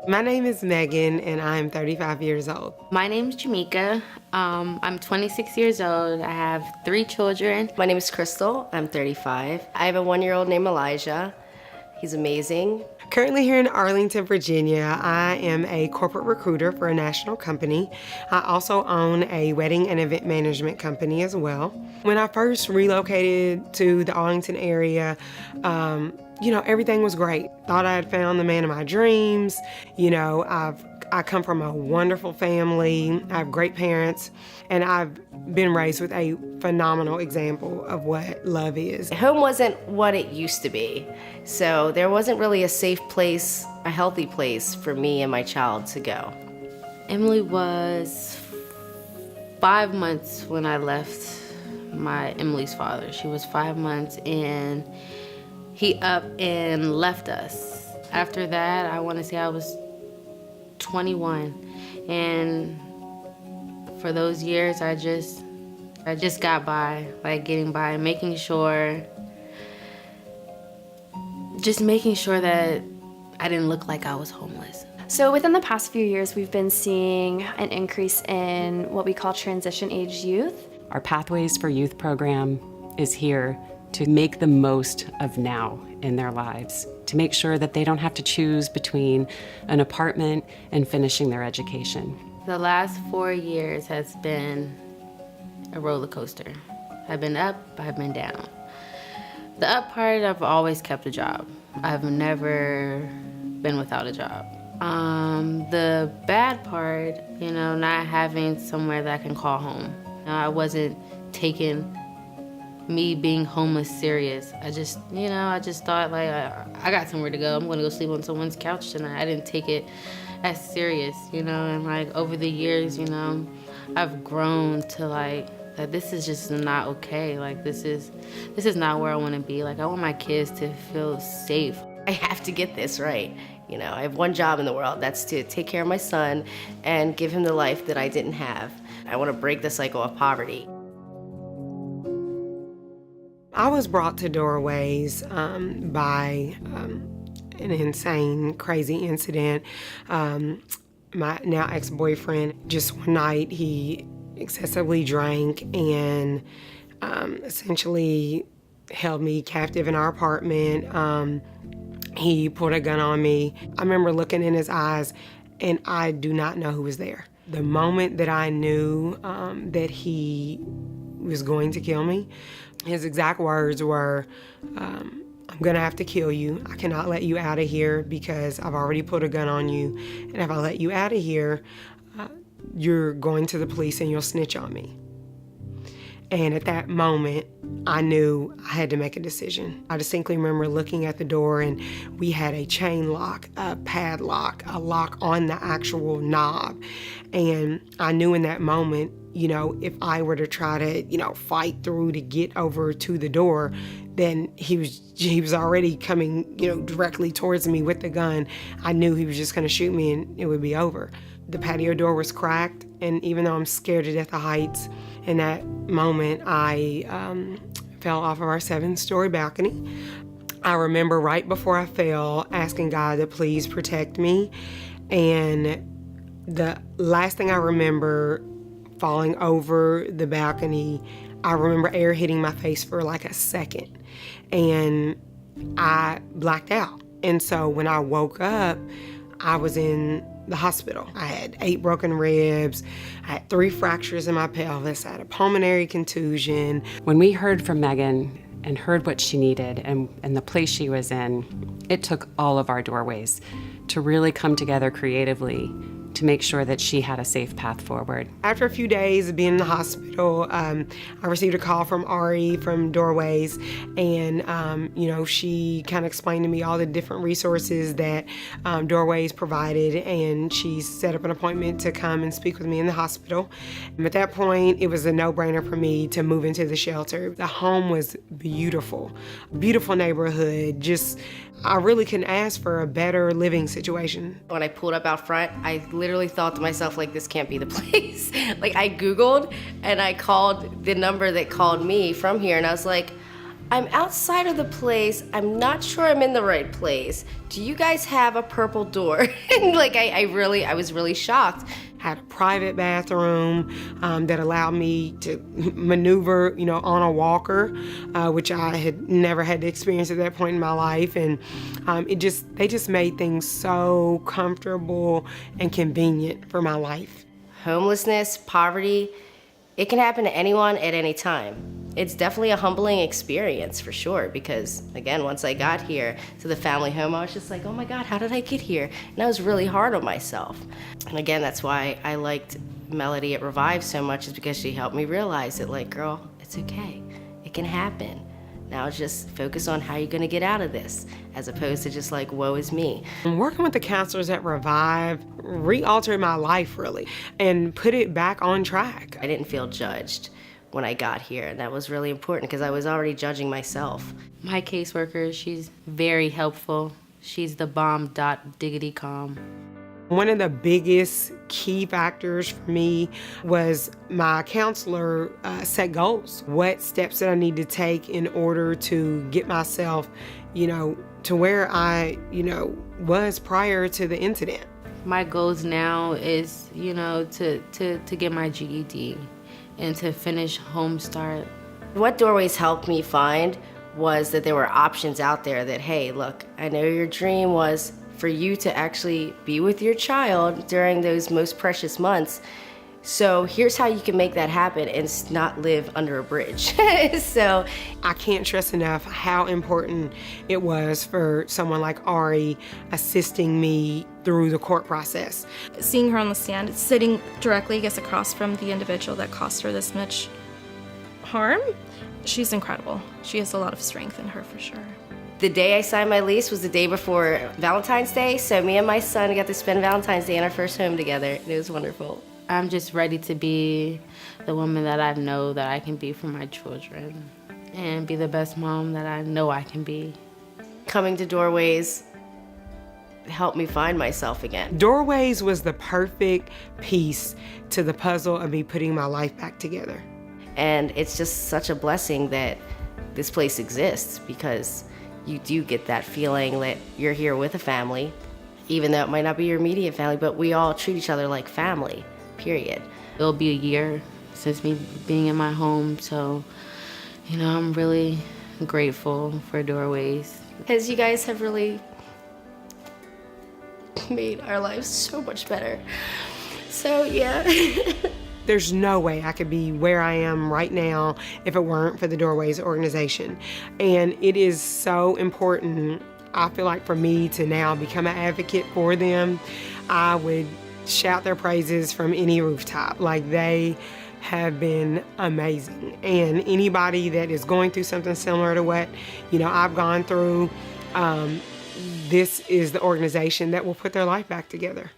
My name is Megan, and I'm 35 years old. My name's Jamaica. I'm 26 years old. I have 3 children. My name is Crystal. I'm 35. I have a 1-year-old named Elijah. He's amazing. Currently here in Arlington, Virginia, I am a corporate recruiter for a national company. I also own a wedding and event management company as well. When I first relocated to the Arlington area, everything was great. Thought I had found the man of my dreams. I come from a wonderful family. I have great parents, and I've been raised with a phenomenal example of what love is. Home wasn't what it used to be, so there wasn't really a safe place, a healthy place for me and my child to go. Emily was 5 months when I left Emily's father. She was 5 months, and he up and left us. After that, I want to say I was 21, and for those years I just got by, like getting by, making sure that I didn't look like I was homeless. So within the past few years, we've been seeing an increase in what we call transition age youth. Our Pathways for Youth program is here to make the most of now in their lives, to make sure that they don't have to choose between an apartment and finishing their education. The last 4 years has been a roller coaster. I've been up, I've been down. The up part, I've always kept a job. I've never been without a job. The bad part, not having somewhere that I can call home. I wasn't taking me being homeless serious. I just thought like, I got somewhere to go. I'm gonna go sleep on someone's couch tonight. I didn't take it as serious, and like over the years, I've grown to like, that this is just not okay. Like this is not where I wanna be. Like I want my kids to feel safe. I have to get this right. I have one job in the world, that's to take care of my son and give him the life that I didn't have. I wanna break the cycle of poverty. I was brought to Doorways by an insane, crazy incident. My now ex-boyfriend, just one night, he excessively drank and essentially held me captive in our apartment. He pulled a gun on me. I remember looking in his eyes, and I do not know who was there. The moment that I knew that he was going to kill me, his exact words were, I'm gonna have to kill you. I cannot let you out of here because I've already put a gun on you. And if I let you out of here, you're going to the police and you'll snitch on me. And at that moment, I knew I had to make a decision. I distinctly remember looking at the door, and we had a chain lock, a padlock, a lock on the actual knob. And I knew in that moment, if I were to try to, fight through to get over to the door, then he was already coming, directly towards me with the gun. I knew he was just gonna shoot me and it would be over. The patio door was cracked, and even though I'm scared to death of heights, in that moment I fell off of our 7-story balcony. I remember right before I fell asking God to please protect me, and the last thing I remember falling over the balcony, I remember air hitting my face for like a second, and I blacked out. And so when I woke up, I was in the hospital. I had 8 broken ribs, I had 3 fractures in my pelvis, I had a pulmonary contusion. When we heard from Megan and heard what she needed and the place she was in, it took all of our Doorways to really come together creatively to make sure that she had a safe path forward. After a few days of being in the hospital, I received a call from Ari from Doorways, and she kind of explained to me all the different resources that Doorways provided, and she set up an appointment to come and speak with me in the hospital. And at that point, it was a no-brainer for me to move into the shelter. The home was beautiful, beautiful neighborhood. I really couldn't ask for a better living situation. When I pulled up out front, I literally thought to myself, like, this can't be the place. Like, I Googled and I called the number that called me from here, and I was like, I'm outside of the place. I'm not sure I'm in the right place. Do you guys have a purple door? And like, I was really shocked. Had a private bathroom that allowed me to maneuver, on a walker, which I had never had to experience at that point in my life. And they just made things so comfortable and convenient for my life. Homelessness, poverty, it can happen to anyone at any time. It's definitely a humbling experience for sure, because again, once I got here to the family home, I was just like, oh my God, how did I get here? And I was really hard on myself. And again, that's why I liked Melody at Revive so much, is because she helped me realize that, like, girl, it's okay. It can happen. Now just focus on how you're gonna get out of this, as opposed to just like, woe is me. Working with the counselors at Revive re-altered my life, really, and put it back on track. I didn't feel judged when I got here, and that was really important because I was already judging myself. My caseworker, she's very helpful. She's the bomb diggity calm. One of the biggest key factors for me was my counselor set goals. What steps did I need to take in order to get myself, to where I, was prior to the incident? My goals now is, to get my GED and to finish Home Start. What Doorways helped me find was that there were options out there that, hey, look, I know your dream was for you to actually be with your child during those most precious months. So here's how you can make that happen and not live under a bridge. So I can't stress enough how important it was for someone like Ari assisting me through the court process. Seeing her on the stand, sitting directly, I guess, across from the individual that caused her this much harm, she's incredible. She has a lot of strength in her for sure. the day I signed my lease was the day before Valentine's Day, so me and my son got to spend Valentine's Day in our first home together. It was wonderful. I'm just ready to be the woman that I know that I can be for my children and be the best mom that I know I can be. Coming to Doorways helped me find myself again. Doorways was the perfect piece to the puzzle of me putting my life back together. And it's just such a blessing that this place exists, because you do get that feeling that you're here with a family, even though it might not be your immediate family, but we all treat each other like family, period. It'll be a year since me being in my home, so, you know, I'm really grateful for Doorways. Because you guys have really made our lives so much better. So, yeah. There's no way I could be where I am right now if it weren't for the Doorways organization. And it is so important, I feel like, for me to now become an advocate for them. I would shout their praises from any rooftop. Like, they have been amazing. And anybody that is going through something similar to what, you know, I've gone through, this is the organization that will put their life back together.